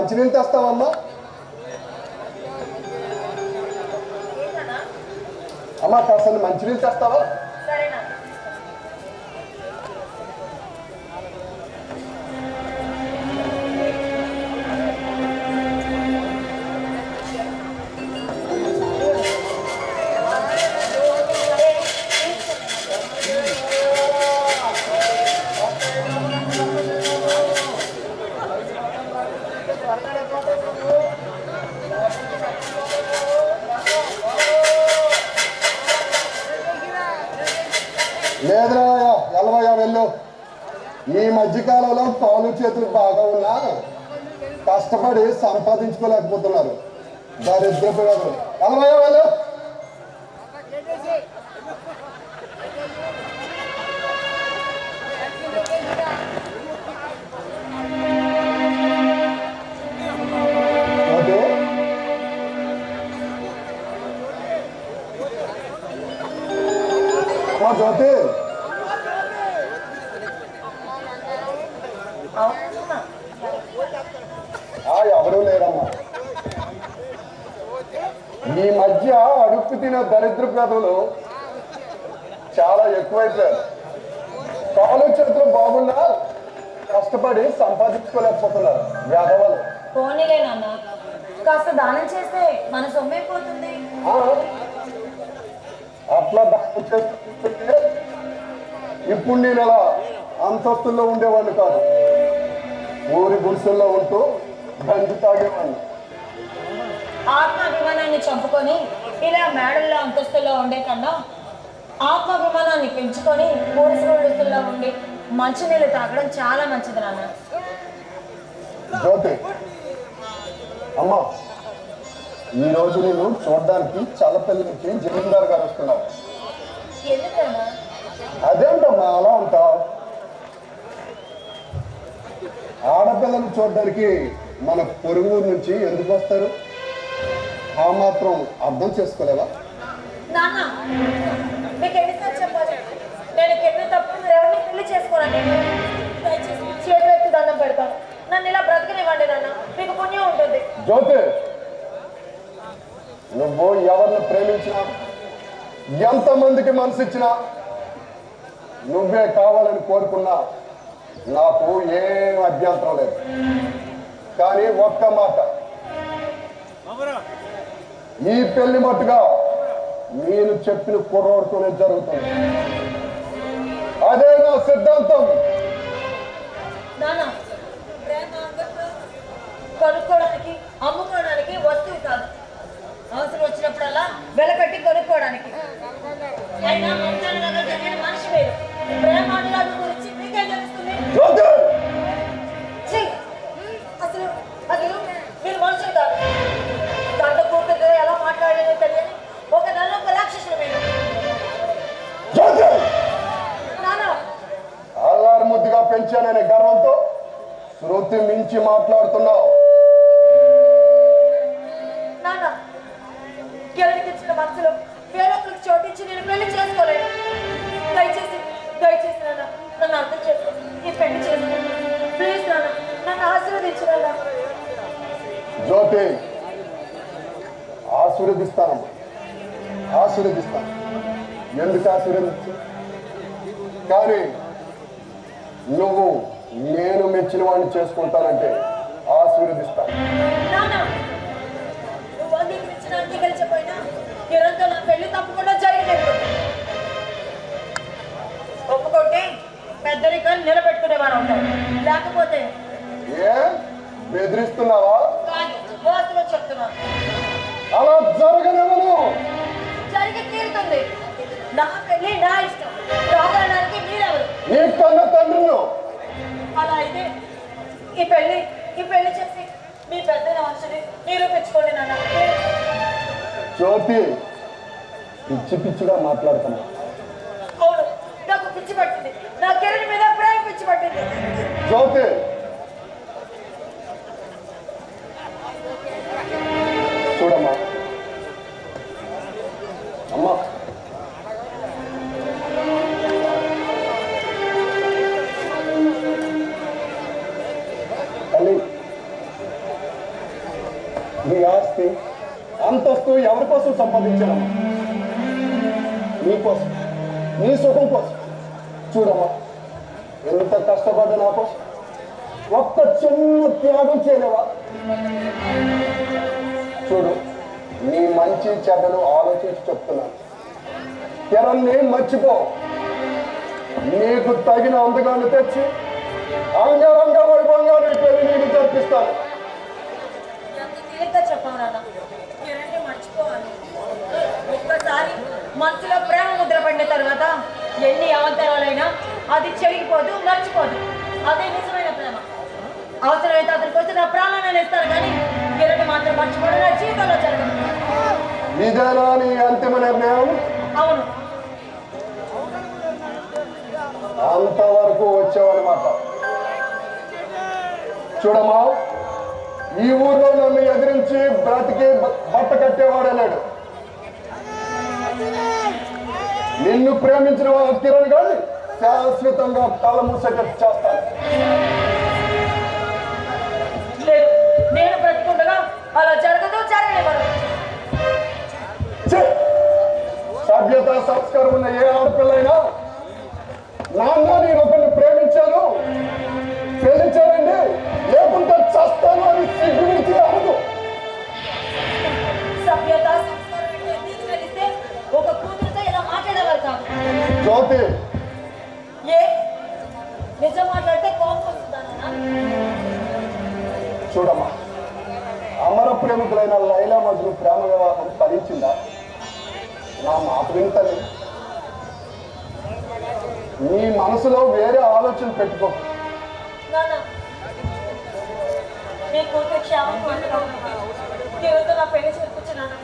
మంచినీళ్ళు తెస్తావమ్మా? అమ్మా కాస్త మంచినీళ్ళు తెస్తావా? లేదురాయా, ఎలవయ్యా వెళ్ళు. ఈ మధ్యకాలంలో కాలు చేతులు బాగా ఉన్నా కష్టపడి సంపాదించుకోలేకపోతున్నారు. దరిద్రపు వెళ్ళు. ఎలవయ్యా వెళ్ళు. జ్యోతి ఎవరూ లేరమ్మా. ఈ మధ్య అడుక్కు తినే దరిద్ర ప్రజలు చాలా ఎక్కువైపోయారు. కాలు చేతులు బాగున్నా కష్టపడి సంపాదించుకోలేకపోతున్నారు వేదవాళ్ళు. పోనీలే నాన్న, కాస్త దానం చేస్తే మన సొమ్మైపోతుంది. అట్లా దానం చేస్తుంటే ఇప్పుడు నేను అలా అంతస్తుల్లో ఉండేవాడిని కాదు. ఊరి గుడిసెల్లో ఉంటూ గంజి తాగేవాడిని. ఆత్మాభిమానాన్ని చంపుకొని ఇలా మేడల్లో అంతస్తుల్లో ఉండే కన్నా ఆత్మాభిమానాన్ని పెంచుకొని గుడిసెల్లో ఉండి మంచినీళ్ళు తాగడం చాలా మంచిది నాన్న. జ్యోతి అమ్మా, ఈ రోజు నేను చూడడానికి చల్లపల్లి నుంచి జమీందార్ గారు వస్తున్నారు. అదేంటమ్మా అలా ఉంటావు? ఆడపిల్లలు చూడడానికి మన పొరుగు నుంచి ఎందుకు వస్తారు? ఆ మాత్రం అర్థం చేసుకోలేవా? నాన్న మీకు ఎన్నిసార్లు చెప్పాలి, నేను ఎన్ని తప్పు ఎవరిని పెళ్లి చేసుకోనండి. దయచేసి చేతులు ఎత్తి దండం పెడతాను, నన్ను ఇలా బ్రతకనివ్వండి నాన్న, మీకు పుణ్యం ఉంటుంది. జ్యోతి, నువ్వు ఎవరిని ప్రేమించినా ఎంతమందికి మనసు ఇచ్చినా నువ్వే కావాలని కోరుకున్నా నాకు ఏం అభ్యంతరం లేదు. కానీ ఒక్క మాట, ఈ పెళ్లి మట్టుగా నేను చెప్పిన కుర్రోడుతోనే జరుగుతుంది. అదే నా సిద్ధాంతం. కొనుక్కోవడానికి అమ్ముకోవడానికి వస్తువు కాదు, అవసరం వచ్చినప్పుడల్లా వెలపెట్టి కొనుక్కోవడానికి. అయినా మనిషి వేరు, ప్రేమానురాగ గురించి మీకేం తెలుస్తుంది? అసలు అసలు మీరు మనుషులు కాదు. దాంట్లో కూతురు ఎలా మాట్లాడేదో తెలియని ఒక నెలలో ఒక రాక్షసులు మీరు. అల్లారు ముద్దుగా పెంచాననే గర్వంతో శృతి మించి మాట్లాడుతున్నావు. నాన్న, ఎవరికి ఇచ్చిన మనసులో వేరొకరికి చోటించి నేను పెళ్లి చేసుకోలేను. దయచేసి దయచేసి నాన్న నన్ను అర్థం చేసుకో, ఈ పెళ్లి చేసుకో ప్లీజ్ నాన్న, నన్ను ఆశీర్వదించిన. జ్యోతి, ఆశీర్వదిస్తానమ్మా, ఆశీర్వదిస్తాను. ఎందుకు ఆశీర్వదించు? కానీ నువ్వు నేను మెచ్చిన వాడిని చేసుకుంటానంటే ఆశీర్వదిస్తాను. నువ్వు అంగీకరించిన అంగీకరించకపోయినా నిరంతరం నా పెళ్లి తప్పకుండా జరిగినట్టు. ఒప్పుకుంటే పెద్దరికం నిలబెట్టుకునేవారు ఉంటారు, లేకపోతే ఏ బెదిరిస్తున్నావా? వాస్తవం చెప్తున్నాను. అలా జరగనివ్వను. జరిగి తీరుతుంది. నా పెళ్లి నా ఇష్టం, రావడానికి మీరెవరు? నీ కన్న తండ్రిను. అలా అయితే ఈ పెళ్లి చేసి మీ పెద్ద వంశని నిరూపించుకోండి నాన్న. జ్యోతి, పిచ్చి పిచ్చిగా మాట్లాడుతున్నా. అవును, నాకు పిచ్చి పట్టింది, నా కిరణ్ మీద ప్రేమ పిచ్చి పట్టింది. జ్యోతి, చూడమ్మా, అమ్మా, తల్లి ఆస్తి అంతస్తు ఎవరి కోసం సంపాదించానమ్మా? నీకోసం, నీ సుఖం కోసం. చూడమ్మా, ఎంత కష్టపడ్డా నా కోసం ఒక్క చిన్న త్యాగం చేయలేవా? చూడు, నీ మంచి చెడ్డలు ఆలోచించి చెప్తున్నాను. కిరణ్ని మర్చిపో. నీకు తగిన అందగాన్ని తెచ్చి అంగరంగ వైభవంగా నీ పెళ్లి నీకు జరిపిస్తాను. ఎంత తేలిగ్గా చెప్పావు నాన్న. కిరణ్ని మర్చిపోవాలి. ఒక్కసారి మనసులో ప్రేమ ముద్ర పడిన తర్వాత ఎన్ని అవంతరాలైనా అది చెరిగిపోదు, మర్చిపోదు. అదే నిజమైన ప్రేమ. అవసరమైతే అతని కోసం నా ప్రాణాలను ఇస్తారు, కానీ కిరణ్ మాత్రం మర్చిపోవడం నా జీవితంలో జరగదు. ఇదేనా నీ అంతిమ నిర్ణయం? అవును. అంతవరకు వచ్చావన్నమాట. చూడమ్మా, ఈ ఊర్లో నన్ను ఎదిరించి బ్రతికి బట్ట కట్టేవాడన్నాడు. నిన్ను ప్రేమించిన కిరణ్ గాని శాశ్వతంగా తల మూసేటట్టు చేస్తాను. లేదు, నేను బ్రతికుండగా అలా జరగదు, జరగనివ్వరు. సభ్యత సంస్కారం ఉన్న ఏ ఆడపిల్లైనా నాన్న నేను ఒకరిని ప్రేమించాను, ప్రేమించానండి, లేకుంటే చస్తాను అని సిగ్గు విడిచి అనదు. సభ్యత సంస్కారం అంటే నీకు తెలిస్తే ఒక కూతురుతో ఇలా మాట్లాడేవారు కాదు. జ్యోతి, ఏ నిజం మాట్లాడితే కోపం వస్తుందా నాన్న? చూడమ్మా, అమర ప్రేమికులైన లైలా మజ్ను ప్రేమ వివాహం ఫలించిందా? నా మాట వింటలే. నీ మనసులో వేరే ఆలోచన పెట్టుకో. నాన్న, నీ కూతురు క్షేమం కోరుతాను. దేవుడితో నా పెళ్లి చేర్పించున్నాను.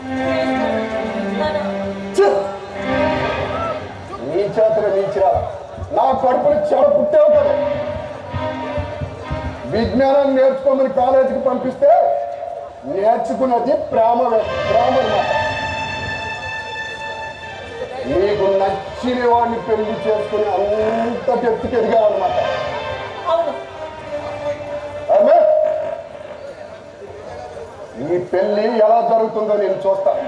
నీ చేతులు నీచిరా, నా కడుపుని చెడ పుట్టావు కదా. విజ్ఞానాన్ని నేర్చుకోమని కాలేజీకి పంపిస్తే నేర్చుకున్నది ప్రేమ అన్నమాట. నీకు నచ్చిన వాడిని పెళ్లి చేసుకుని అంత ఎత్తుకు ఎదిగావన్నమాట. అవును. అమ్మే, ఈ పెళ్లి ఎలా జరుగుతుందో నేను చూస్తాను.